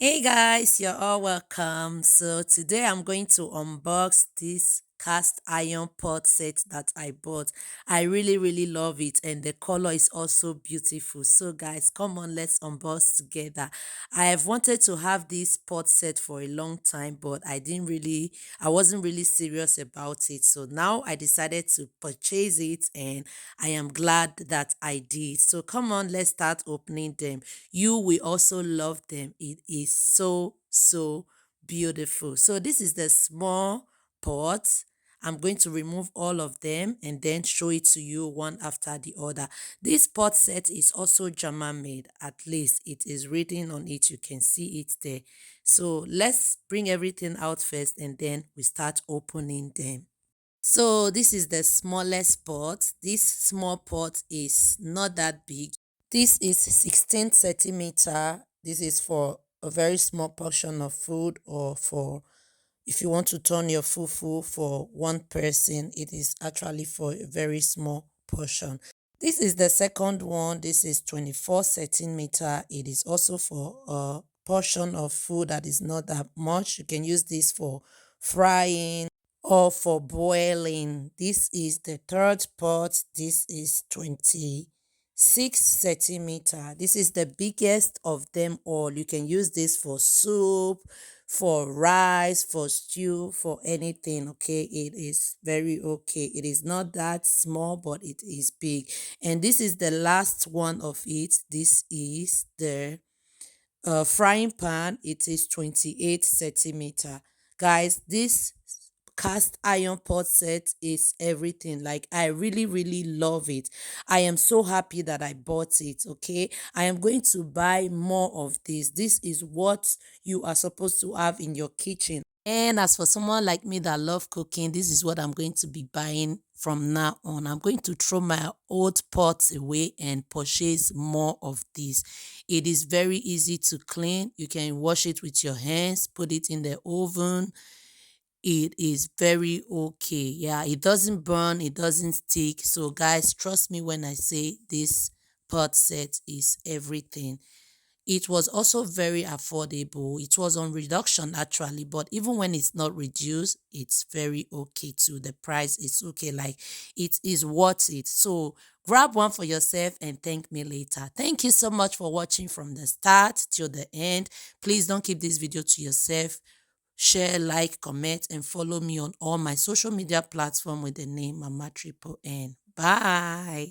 Hey guys, you're all welcome. So today I'm going to unbox this cast iron pot set that I bought. I really love it and the color is also beautiful. So guys, come on, let's unbox together. I have wanted to have this pot set for a long time, but I wasn't really serious about it. So now I decided to purchase it and I am glad that I did. So come on, let's start opening them. You will also love them. It is so beautiful. So this is the small pot. I'm going to remove all of them and then show it to you one after the other. This pot set is also German made. At least it is written on it. You can see it there. So let's bring everything out first and then we start opening them. So this is the smallest pot. This small pot is not that big. This is 16 centimeter. This is for a very small portion of food or for if you want to turn your fufu for one person, it is actually for a very small portion. This is the second one. This is 24 centimeter. It is also for a portion of food that is not that much. You can use this for frying or for boiling. This is the third pot. This is 26 centimeter. This is the biggest of them all. You can use this for soup, for rice, for stew, for anything. Okay, it is very okay. It is not that small, but it is big. And this is the last one of it. This is the frying pan. It is 28 centimeter. Guys, this cast iron pot set is everything. Like, I really love it. I am so happy that I bought it. Okay, I am going to buy more of this is what you are supposed to have in your kitchen. And as for someone like me that love cooking, this is what I'm going to be buying from now on. I'm going to throw my old pots away and purchase more of this. It is very easy to clean. You can wash it with your hands, put it in the oven. It is very okay. Yeah, it doesn't burn, it doesn't stick. So guys, trust me when I say this pot set is everything. It was also very affordable. It was on reduction actually, but even when it's not reduced, it's very okay too. The price is okay, like it is worth it. So grab one for yourself and thank me later. Thank you so much for watching from the start till the end. Please don't keep this video to yourself. Share, like, comment, and follow me on all my social media platforms with the name Mama Triple N. Bye.